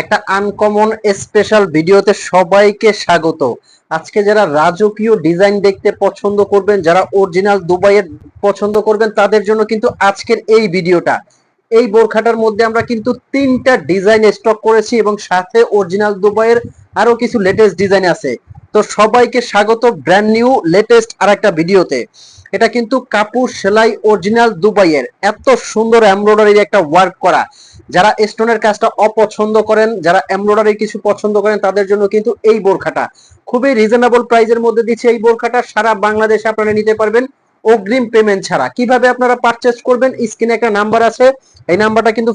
একটা uncommon special ভিডিওতে সবাইকে স্বাগত। আজকে যারা রাজকীয় ডিজাইন দেখতে পছন্দ করবেন, যারা অরিজিনাল দুবাইয়ের পছন্দ করবেন, তাদের জন্য কিন্তু আজকের এই ভিডিওটা। এই বোরখাটার মধ্যে আমরা কিন্তু 3টা ডিজাইন স্টক করেছি এবং সাথে অরিজিনাল দুবাইয়ের আরো কিছু লেটেস্ট ডিজাইন আছে। তো সবাইকে স্বাগত ব্র্যান্ড নিউ লেটেস্ট আর একটা ভিডিওতে। এটা কিন্তু কাপড় সেলাই অরিজিনাল দুবাইয়ের, এত সুন্দর এমব্রয়ডারির একটা ওয়ার্ক করা। যারা স্টোনের কাজটা অপছন্দ করেন, যারা এমব্রয়ডারি কিছু পছন্দ করেন, তাদের জন্য কিন্তু এই বোরখাটা খুবই রিজনেবল প্রাইসের মধ্যে দিচ্ছে। এই বোরখাটা সারা বাংলাদেশে আপনারা নিতে পারবেন অগ্রিম পেমেন্ট ছাড়া। কিভাবে আপনারা পারচেজ করবেন, স্ক্রিনে একটা নাম্বার আছে, এই নাম্বারটা কিন্তু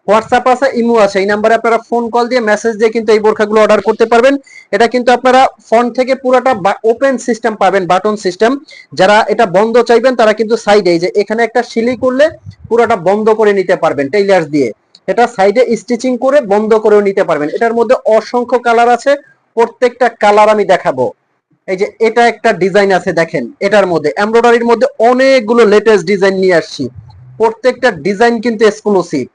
হোয়াটসঅ্যাপ আছে, ইমো আছে, এই নাম্বারে আপনারা ফোন কল দিয়ে মেসেজ দিয়ে কিন্তু এই বোরখাগুলো অর্ডার করতে পারবেন। এটা কিন্তু আপনারা ফোন থেকে পুরোটা ওপেন সিস্টেম পাবেন, বাটন সিস্টেম। যারা এটা বন্ধ চাইবেন তারা কিন্তু সাইডে এই যে এখানে একটা সিলি করলে পুরোটা বন্ধ করে নিতে পারবেন টেইলার্স দিয়ে। এটা সাইডে স্টিচিং করে বন্ধ করেও নিতে পারবেন। এটার মধ্যে অসংখ্য কালার আছে, প্রত্যেকটা কালার আমি দেখাবো। এই যে এটা একটা ডিজাইন আছে দেখেন, এটার মধ্যে এমব্রয়ডারির মধ্যে অনেকগুলো লেটেস্ট ডিজাইন নিয়ে আসছি। প্রত্যেকটা ডিজাইন কিন্তু এক্সক্লুসিভ।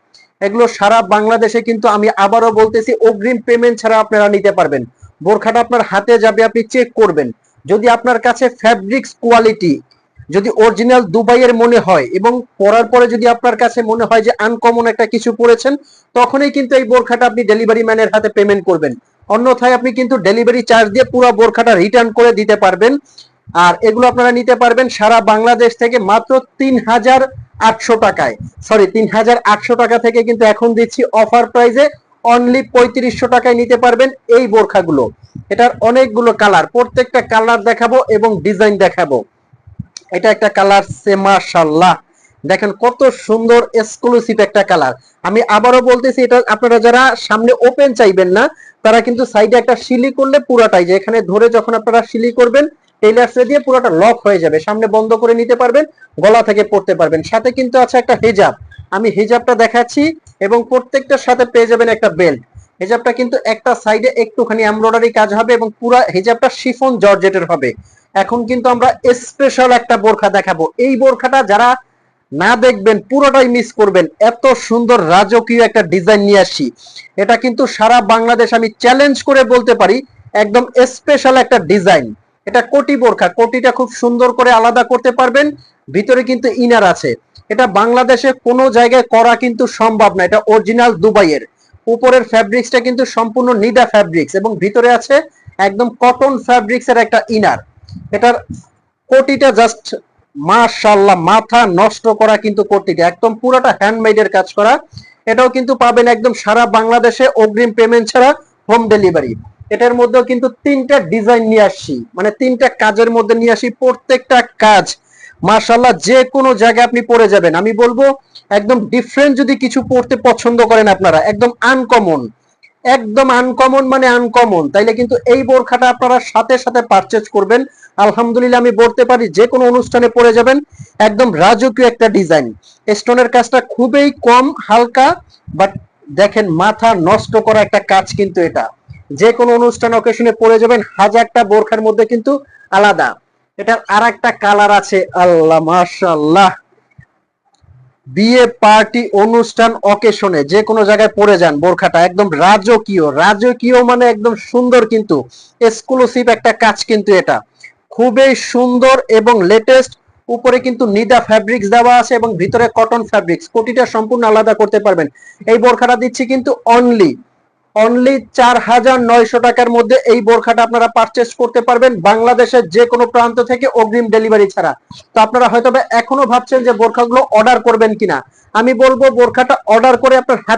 এগুলো সারা বাংলাদেশে কিন্তু আমি আবারও বলতেছি অগ্রিম পেমেন্ট ছাড়া আপনারা নিতে পারবেন। বোরখাটা আপনার হাতে যাবে, আপনি চেক করবেন। যদি আপনার কাছে ফ্যাব্রিক্স কোয়ালিটি যদি অরিজিনাল দুবাইয়ের মনে হয় এবং পরার পরে যদি আপনার কাছে মনে হয় যে আনকমন একটা কিছু পরেছেন, তখনই কিন্তু এই বোরখাটা আপনি ডেলিভারি ম্যানের হাতে পেমেন্ট করবেন। অন্যথায় আপনি কিন্তু ডেলিভারি চার্জ দিয়ে পুরো বোরখাটা রিটার্ন করে দিতে পারবেন। আর এগুলো আপনারা নিতে পারবেন সারা বাংলাদেশ থেকে মাত্র ৩,৮০০ টাকায়। সরি, ৩,৮০০ টাকা থেকে কিন্তু এখন দিচ্ছি অফার প্রাইসে অনলি ৩৫০০ টাকায় নিতে পারবেন এই বোরখাগুলো। এটার অনেকগুলো কালার, প্রত্যেকটা কালার দেখাবো এবং ডিজাইন দেখাবো। এটা একটা কালার, মাশাআল্লাহ দেখেন কত সুন্দর এক্সক্লুসিভ একটা কালার। আমি আবারও বলতেছি, এটা আপনারা যারা সামনে ওপেন চাইবেন না, তারা কিন্তু সাইডে একটা সিলি করলে পুরাটাই যে এখানে ধরে যখন আপনারা সিলি করবেন টেইলার্সে দিয়ে পুরোটা লক হয়ে যাবে, সামনে বন্ধ করে নিতে পারবেন, গলা থেকে পড়তে পারবেন। সাথে কিন্তু আছে একটা হিজাব, আমি হিজাবটা দেখাচ্ছি, এবং প্রত্যেকটার সাথে পেয়ে যাবেন একটা বেল্ট। হিজাবটা কিন্তু একটা সাইডে একটুখানি এমব্রয়ডারি কাজ হবে এবং পুরো হিজাবটা শিফন জর্জেটের হবে। এখন কিন্তু আমরা স্পেশাল একটা বোরখা দেখাবো। এই বোরখাটা যারা না দেখবেন পুরোটাই মিস করবেন, এত সুন্দর রাজকীয় একটা ডিজাইন নিয়ে আসি। এটা কিন্তু সারা বাংলাদেশ আমি চ্যালেঞ্জ করে বলতে পারি একদম স্পেশাল একটা ডিজাইন। এটা কোটি বোরখা, কোটিটা খুব সুন্দর করে আলাদা করতে পারবেন। ভিতরে কিন্তু ইনার আছে। এটা বাংলাদেশে কোনো জায়গায় করা কিন্তু সম্ভব না, এটা অরিজিনাল দুবাইয়ের। উপরের ফ্যাব্রিক্সটা কিন্তু সম্পূর্ণ নিডা ফ্যাব্রিক্স এবং ভিতরে আছে একদম কটন ফ্যাব্রিক্স এর একটা ইনার। এটার কোটিটা জাস্ট মাশাআল্লাহ, মাথা নষ্ট করা কিন্তু কোটিটা একদম পুরোটা হ্যান্ডমেডের কাজ করা। এটাও কিন্তু পাবেন একদম সারা বাংলাদেশে অগ্রিম পেমেন্ট ছাড়া, হোম ডেলিভারি। এটার মধ্যেও কিন্তু 3টা ডিজাইন নিয়ে আসছি, মানে 3টা কাজের মধ্যে নিয়ে আসি। প্রত্যেকটা কাজ মাশাআল্লাহ যে কোনো জায়গায় আপনি পরে যাবেন। আমি বলবো একদম ডিফারেন্ট যদি কিছু পড়তে পছন্দ করেন আপনারা, একদম আনকমন, একদম আনকমন মানে আনকমন, তাইলে কিন্তু এই বোরখাটা আপনারা সাথে সাথে পারচেজ করবেন। আলহামদুলিল্লাহ আমি বলতে পারি যে কোনো অনুষ্ঠানে পরে যাবেন। একদম রাজকীয় একটা ডিজাইন, স্টোনের কাজটা খুবই কম হালকা, বাট দেখেন মাথা নষ্ট করা একটা কাজ কিন্তু এটা। যে কোনো অনুষ্ঠান অকেশনে পরে যাবেন, হাজারটা বোরখার মধ্যে কিন্তু আলাদা। এটার আর একটা কালার আছে, আল্লাহ মাশাআল্লাহ, বিয়ে পার্টি অনুষ্ঠান অকেশনে যে কোনো জায়গায় পরে যান, বোরখাটা একদম রাজকীয়। রাজকীয় মানে একদম সুন্দর, কিন্তু এক্সক্লুসিভ একটা কাজ কিন্তু এটা খুবই সুন্দর এবং লেটেস্ট। উপরে কিন্তু নিডা ফ্যাব্রিক্স দেওয়া আছে এবং ভিতরে কটন ফ্যাব্রিক্স, কোটিটা সম্পূর্ণ আলাদা করতে পারবেন। এই বোরখাটা দিচ্ছি কিন্তু অনলি অনলি ৪,৯০০ টাকার মধ্যে এই বোরখাটা আপনারা পারচেস করতে পারবেন বাংলাদেশের যে কোনো প্রান্ত থেকে অগ্রিম ডেলিভারি ছাড়া। তো আপনারা হয়তো এখনো ভাবছেন যে বোরখাগুলো অর্ডার করবেন কিনা, আমি বলবো বোরখাটা অর্ডার করে আপনার হাত